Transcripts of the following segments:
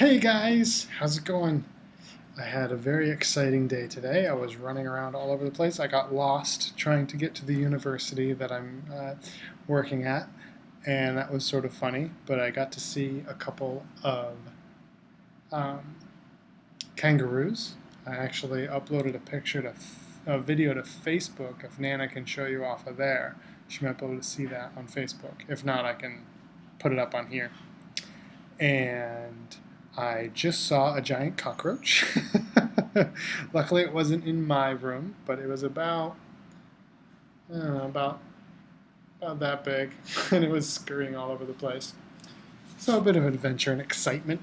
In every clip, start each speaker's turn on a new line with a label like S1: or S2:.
S1: Hey guys, how's it going? I had a very exciting day today. I was running around all over the place. I got lost trying to get to the university that I'm working at, and that was sort of funny. But I got to see a couple of um, kangaroos. I actually uploaded a video to Facebook. If Nana can show you off of there, she might be able to see that on Facebook. If not, I can put it up on here. And I just saw a giant cockroach. Luckily, it wasn't in my room, but it was about, I don't know, about that big, and it was scurrying all over the place. So a bit of adventure and excitement.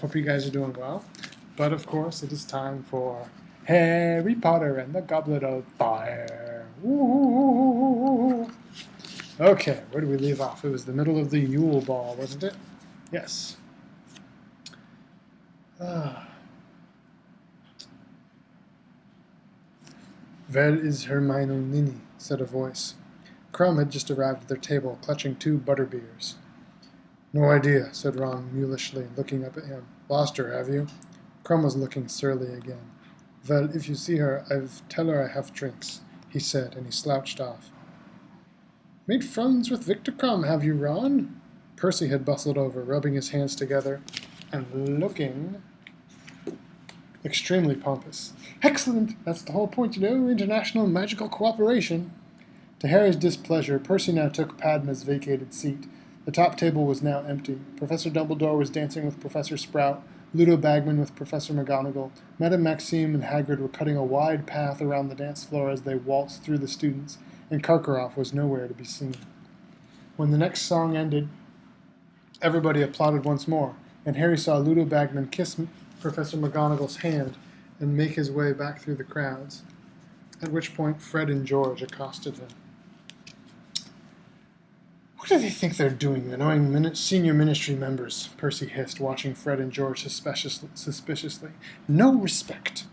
S1: Hope you guys are doing well. But of course, it is time for Harry Potter and the Goblet of Fire. Woo! Okay, where do we leave off? It was the middle of the Yule Ball, wasn't it? Yes. Where is Hermione Ninny? Said a voice. Crumb had just arrived at their table, clutching 2 butterbeers. No idea, said Ron mulishly, looking up at him. Lost her, have you? Crumb was looking surly again. Well, if you see her, tell her I have drinks, he said, and he slouched off. Made friends with Victor Crumb, have you, Ron? Percy had bustled over, rubbing his hands together and looking extremely pompous. Excellent! That's the whole point, you know, international magical cooperation. To Harry's displeasure, Percy now took Padma's vacated seat. The top table was now empty. Professor Dumbledore was dancing with Professor Sprout, Ludo Bagman with Professor McGonagall. Madame Maxime and Hagrid were cutting a wide path around the dance floor as they waltzed through the students, and Karkaroff was nowhere to be seen. When the next song ended, everybody applauded once more, and Harry saw Ludo Bagman kiss Professor McGonagall's hand and make his way back through the crowds, at which point Fred and George accosted him. What do they think they're doing, annoying senior ministry members? Percy hissed, watching Fred and George suspiciously. No respect.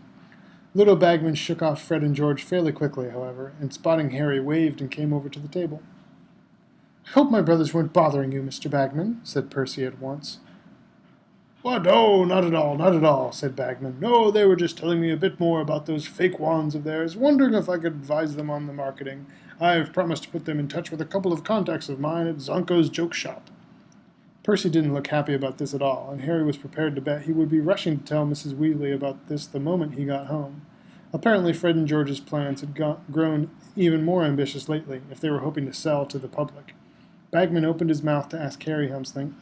S1: Ludo Bagman shook off Fred and George fairly quickly, however, and spotting Harry, waved and came over to the table. I hope my brothers weren't bothering you, Mr. Bagman, said Percy at once. What? Oh, not at all, said Bagman. No, they were just telling me a bit more about those fake wands of theirs, wondering if I could advise them on the marketing. I've promised to put them in touch with a couple of contacts of mine at Zonko's joke shop. Percy didn't look happy about this at all, and Harry was prepared to bet he would be rushing to tell Mrs. Weasley about this the moment he got home. Apparently Fred and George's plans had grown even more ambitious lately, if they were hoping to sell to the public. Bagman opened his mouth to ask Harry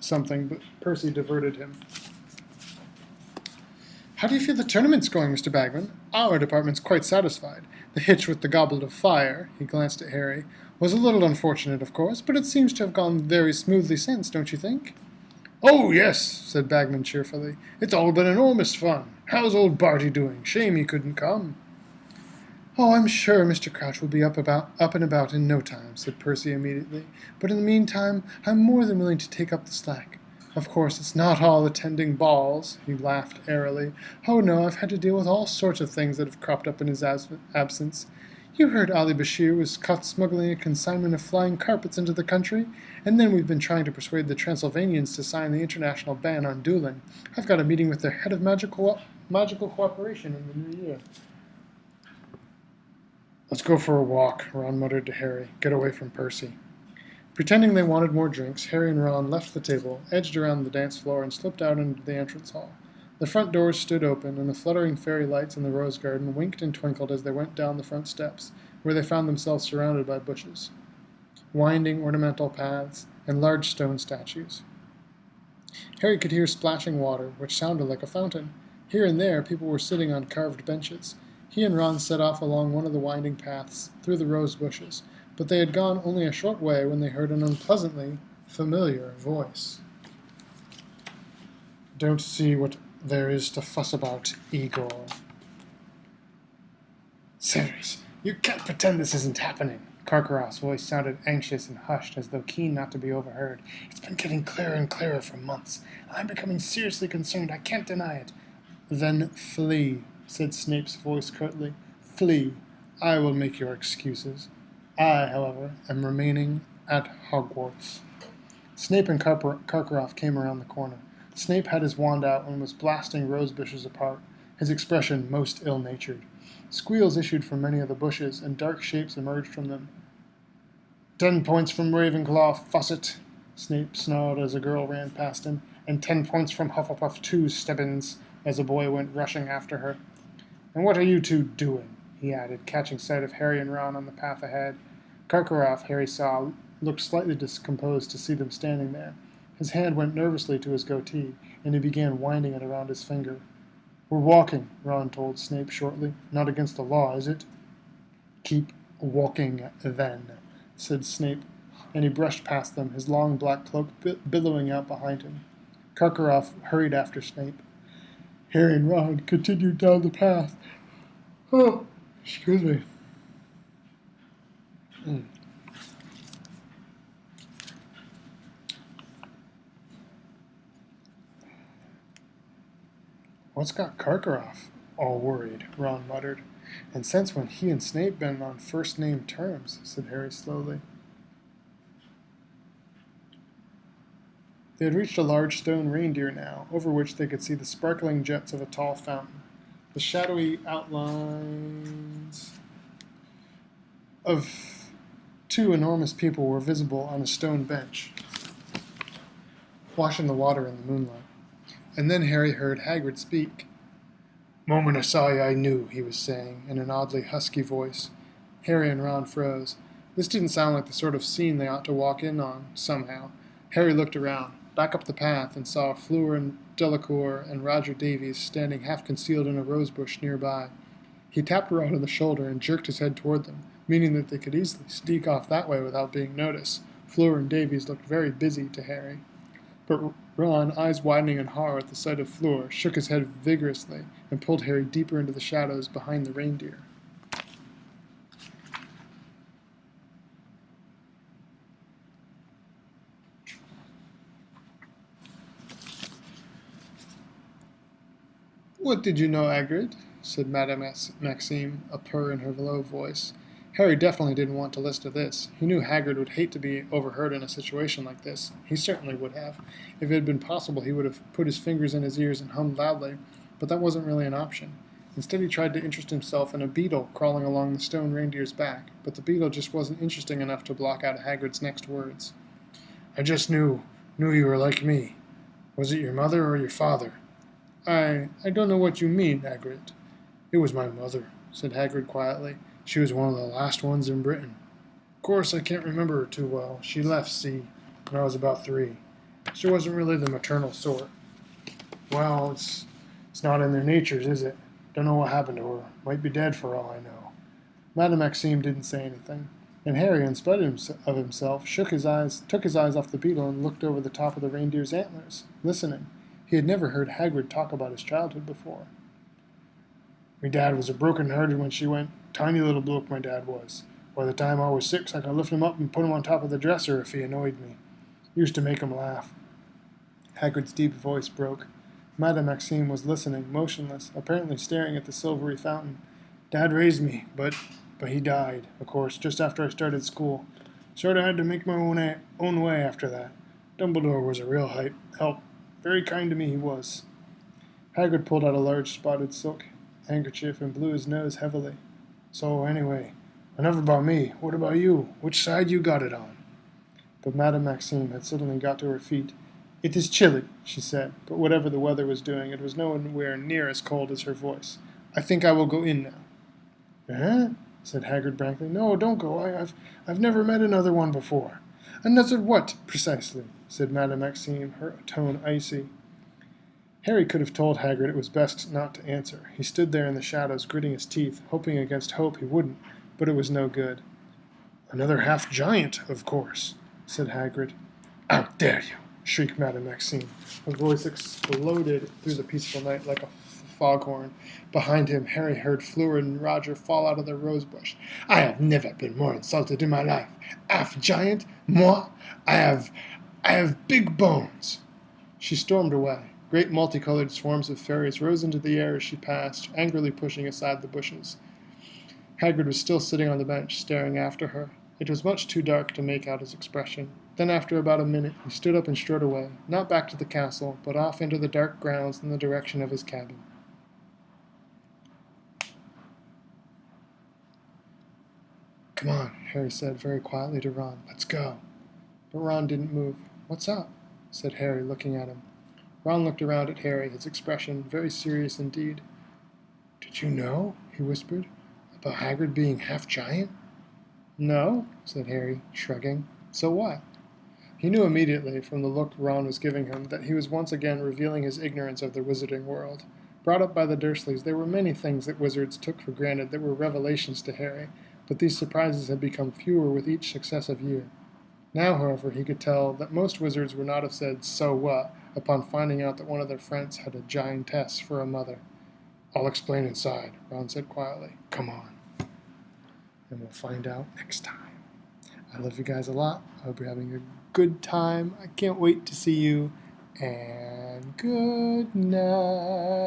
S1: something, but Percy diverted him. How do you feel the tournament's going, Mr. Bagman? Our department's quite satisfied. The hitch with the Goblet of Fire, he glanced at Harry, was a little unfortunate, of course, but it seems to have gone very smoothly since, don't you think? Oh, yes, said Bagman cheerfully. It's all been enormous fun. How's old Barty doing? Shame he couldn't come. Oh, I'm sure Mr. Crouch will be up and about in no time, said Percy immediately. But in the meantime, I'm more than willing to take up the slack. Of course, it's not all attending balls, he laughed airily. Oh no, I've had to deal with all sorts of things that have cropped up in his absence. You heard Ali Bashir was caught smuggling a consignment of flying carpets into the country, and then we've been trying to persuade the Transylvanians to sign the international ban on dueling. I've got a meeting with their head of magical cooperation in the new year. Let's go for a walk, Ron muttered to Harry. Get away from Percy. Pretending they wanted more drinks, Harry and Ron left the table, edged around the dance floor, and slipped out into the entrance hall. The front doors stood open, and the fluttering fairy lights in the rose garden winked and twinkled as they went down the front steps, where they found themselves surrounded by bushes, winding ornamental paths, and large stone statues. Harry could hear splashing water, which sounded like a fountain. Here and there, people were sitting on carved benches. He and Ron set off along one of the winding paths through the rose bushes, but they had gone only a short way when they heard an unpleasantly familiar voice. Don't see what there is to fuss about, Igor. Sirius, you can't pretend this isn't happening. Karkaroff's voice sounded anxious and hushed, as though keen not to be overheard. It's been getting clearer and clearer for months. I'm becoming seriously concerned. I can't deny it. Then flee, said Snape's voice curtly. Flee. I will make your excuses. I, however, am remaining at Hogwarts. Snape and Karkaroff came around the corner. Snape had his wand out and was blasting rose bushes apart, his expression most ill-natured. Squeals issued from many of the bushes, and dark shapes emerged from them. 10 points from Ravenclaw, Fawcett, Snape snarled as a girl ran past him, and 10 points from Hufflepuff too, Stebbins, as a boy went rushing after her. And what are you two doing? He added, catching sight of Harry and Ron on the path ahead. Karkaroff, Harry saw, looked slightly discomposed to see them standing there. His hand went nervously to his goatee, and he began winding it around his finger. We're walking, Ron told Snape shortly. Not against the law, is it? Keep walking, then, said Snape, and he brushed past them, his long black cloak billowing out behind him. Karkaroff hurried after Snape. Harry and Ron continued down the path. Oh, excuse me. What's got Karkaroff all worried? Ron muttered. And since when he and Snape been on first-name terms, said Harry slowly. They had reached a large stone reindeer now, over which they could see the sparkling jets of a tall fountain. The shadowy outlines of 2 enormous people were visible on a stone bench, washing the water in the moonlight. And then Harry heard Hagrid speak. Moment I saw you, I knew, he was saying, in an oddly husky voice. Harry and Ron froze. This didn't sound like the sort of scene they ought to walk in on, somehow. Harry looked around, back up the path, and saw Fleur and Delacour and Roger Davies standing half-concealed in a rosebush nearby. He tapped Ron on the shoulder and jerked his head toward them, meaning that they could easily sneak off that way without being noticed. Fleur and Davies looked very busy to Harry. But Ron, eyes widening in horror at the sight of Fleur, shook his head vigorously and pulled Harry deeper into the shadows behind the reindeer. What did you know, Hagrid? Said Madame Maxime, a purr in her low voice. Harry definitely didn't want to listen to this. He knew Hagrid would hate to be overheard in a situation like this. He certainly would have. If it had been possible, he would have put his fingers in his ears and hummed loudly, but that wasn't really an option. Instead, he tried to interest himself in a beetle crawling along the stone reindeer's back, but the beetle just wasn't interesting enough to block out Hagrid's next words. I just knew you were like me. Was it your mother or your father? I don't know what you mean, Hagrid. It was my mother, said Hagrid quietly. She was one of the last ones in Britain. Of course, I can't remember her too well. She left, see, when I was about 3. She wasn't really the maternal sort. Well, it's not in their natures, is it? Don't know what happened to her. Might be dead for all I know. Madame Maxime didn't say anything, and Harry, in spite of himself, took his eyes off the beetle and looked over the top of the reindeer's antlers, listening. He had never heard Hagrid talk about his childhood before. My dad was a broken-hearted when she went. Tiny little bloke my dad was. By the time I was 6, I could lift him up and put him on top of the dresser if he annoyed me. Used to make him laugh. Hagrid's deep voice broke. Madame Maxime was listening, motionless, apparently staring at the silvery fountain. Dad raised me, but he died, of course, just after I started school. Sort of had to make my own way after that. Dumbledore was a real help. Very kind to me he was. Hagrid pulled out a large spotted silk handkerchief and blew his nose heavily. So, anyway, enough about me. What about you? Which side you got it on? But Madame Maxime had suddenly got to her feet. It is chilly, she said, but whatever the weather was doing, it was nowhere near as cold as her voice. I think I will go in now. Eh? Said Hagrid blankly. No, don't go. I've never met another one before. Another what, precisely? Said Madame Maxime, her tone icy. Harry could have told Hagrid it was best not to answer. He stood there in the shadows, gritting his teeth, hoping against hope he wouldn't, but it was no good. Another half-giant, of course, said Hagrid. How dare you! Shrieked Madame Maxime. Her voice exploded through the peaceful night like a foghorn. Behind him, Harry heard Fleur and Roger fall out of their rosebush. I have never been more insulted in my life. Half-giant? Moi? I have big bones. She stormed away. Great multicolored swarms of fairies rose into the air as she passed, angrily pushing aside the bushes. Hagrid was still sitting on the bench, staring after her. It was much too dark to make out his expression. Then after about a minute he stood up and strode away, not back to the castle, but off into the dark grounds in the direction of his cabin. "Come on," Harry said very quietly to Ron. "Let's go." But Ron didn't move. "What's up?" said Harry, looking at him. Ron looked around at Harry, his expression very serious indeed. "Did you know," he whispered, "about Hagrid being half-giant?" "No," said Harry, shrugging. "So what?" He knew immediately, from the look Ron was giving him, that he was once again revealing his ignorance of the wizarding world. Brought up by the Dursleys, there were many things that wizards took for granted that were revelations to Harry, but these surprises had become fewer with each successive year. Now, however, he could tell that most wizards would not have said, "So what?" upon finding out that one of their friends had a giantess for a mother. "I'll explain inside," Ron said quietly. "Come on." And we'll find out next time. I love you guys a lot. I hope you're having a good time. I can't wait to see you. And good night.